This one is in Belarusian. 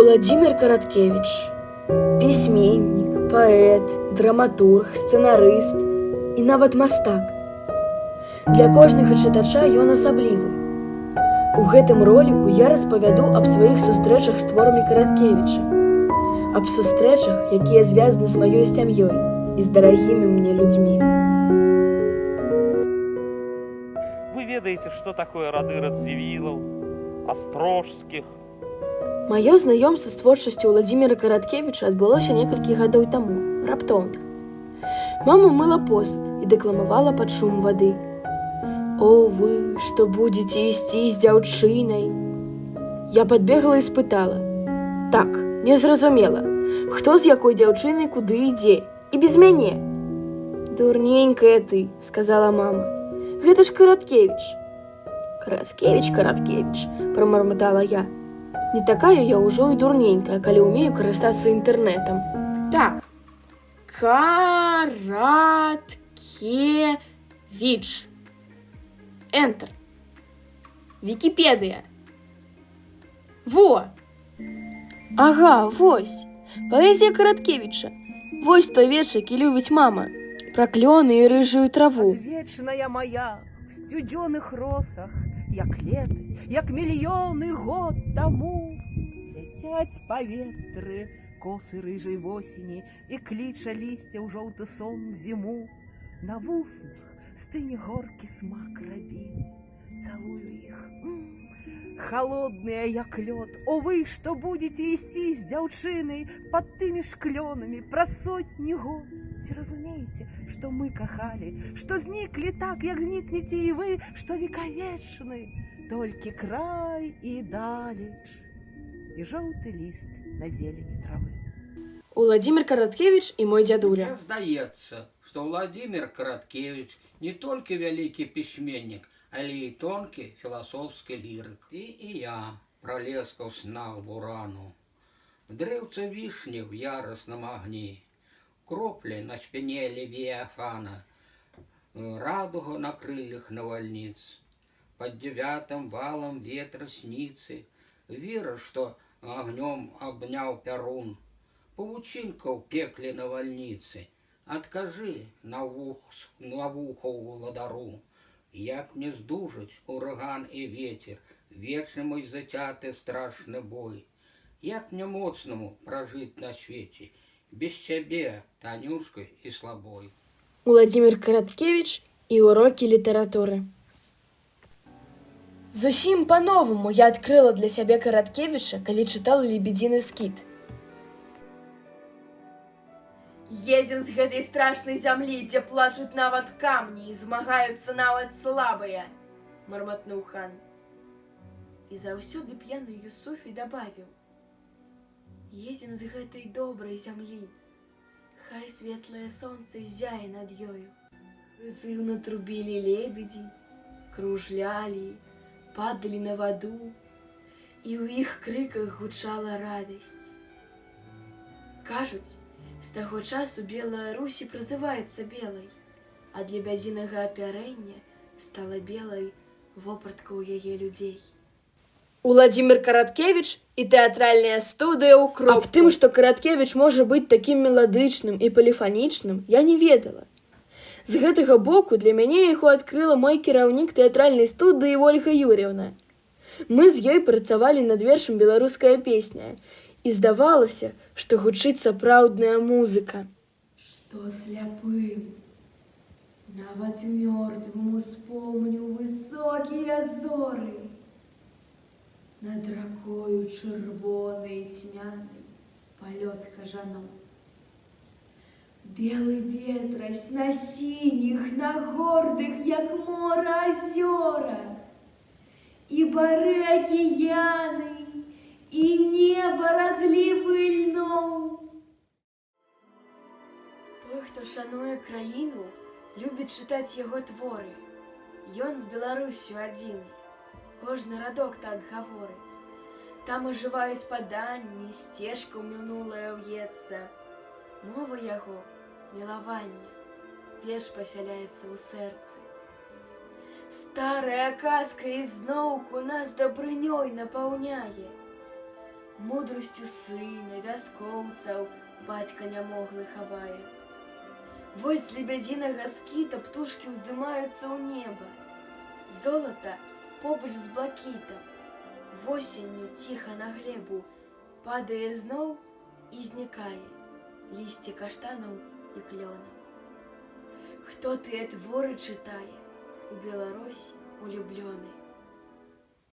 Уладзімір Караткевіч – пісьменнік, паэт, драматург, сцэнарыст і нават мастак. Для кожнага чытача ён асаблівы. У гэтым роліку я распавяду аб сваіх сустрэчах з творамі Караткевіча, аб сустрэчах, якія звязаны з маёй сям'ёй і з дарагімі мне людзьмі. Вы ведаеце, што такое рады Радзівілаў, Астрожскіх? Маё знаёмства з творчасцю Уладзіміра Караткевіча адбылося некалькі гадоў таму, раптоўна. Мама мыла посуд і дэкламавала пад шум вады. «О, вы, што будзеце ісці з дзяўчынай!» Я падбегла і спытала. «Так, незразумела, хто з якой дзяўчынай куды ідзе? І без мяне?» «Дурненькая ты», – сказала мама. «Гэта ж Караткевіч». «Караткевіч», – прамармытала я. Не такая я ўжо і дурненькая, калі ўмею карыстацца інтэрнэтам. Так, Караткевіч. Enter. Вікіпедыя. Во! Ага, вось. Паэзія Караткевіча. Вось той верш, які любіць мама. Пра клёны і рыжую траву. Адвечная моя в стюдёных росах, як летась, як мільёны год таму. Ляцяць паветры, косы рыжай восені, і кліча лісця ў жоўты сон зіму. На вуснах стыне горкі смак рабіны, цалую іх. Холодныя, як лёд, о вы, што будзеце ісці з дзяўчынай пад тымі ж клёнамі праз сотні год. Ці разумееце, што мы кахалі, што зніклі так, як знікнеце і вы, што векавечны, толькі край і далеч, і жоўты ліст на зелені травы. Уладзімір Караткевіч і мой дзядуля. Мне здаецца, што Уладзімір Караткевіч не толькі вялікі пісьменнік, але і тонкі філасофскі лірык. Ты і я пралескаў снаў бурану. Дрэўца вішні в ярасным агні, кроплі на спіне левіафана, радуга на крыльях навальніц. Под 9 валом ветра сніцы, вера, што агнём абняў пярун, павучынка ў пекле навальніцы. Адкажы на вухо ўладару, як мне здужаць ураган і ветер, вечны мой зацяты страшны бой. Як мне моцнаму пражыць на свеце, без цябе, танюшкай і слабой. Уладзімір Караткевіч і урокі літаратуры. Зусім па-новаму я адкрыла для сябе Караткевіча, калі чытала «Лебедзіны скіт». Едзем з гэтай страшнай зямлі, дзе плачуць нават камні і змагаюцца нават слабыя, марматнуў хан. І заўсёды п'яны Юсуфі дабавіў: едзем з гэтай добрай зямлі, хай светлае сонца зяе над ёю. Прызыўна трубілі лебедзі, кружлялі, падалі на ваду, і ў іх крыках гучала радасць. Кажуць, з таго часу Белая Русь і прызываецца белай, а для бядзінага апярэння стала белай вопратка ў яе людзей. Уладзімір Караткевіч і тэатральная студыя ў Кропку. Аб тым, што Караткевіч можа быць такім меладычным і поліфанічным, я не ведала. З гэтага боку для мяне яго адкрыла мой кіраўнік тэатральнай студыі Ольга Юр'еўна. Мы з ёй працавалі над вершам «Беларуская песня», і здавалася, што гучыць сапраўдная музыка. Што сляпым, нават мёртвым успомню высокія зоры, над ракою чырвонай цьмянай палёт кажаноў. Белы ветразь на сініх, на гордых, як мора азёрах, і бары акіяны, і неба разлівы льноў. Той, хто шануе краіну, любіць чытаць яго творы. Ён з Беларусю адзіны, кожны радок так гаворыць. Там ажываюць паданні, сцежка ў мінулае ўецца. Мова яго – мілаванне, верш пасяляецца ў сэрцы. Старая казка ізноўку нас дабрынёй напаўняе. мудрасцю сына, вяскоўцаў бацька нямоглы хавае. Вось з лебядзінага скіта птушкі ўздымаюцца ў неба. Золата побач з блакітам. Восенню ціха на глебу падае зноў і знікае лісце каштанаў і клёнаў. Хто тыя творы чытае у Беларусь улюблёны?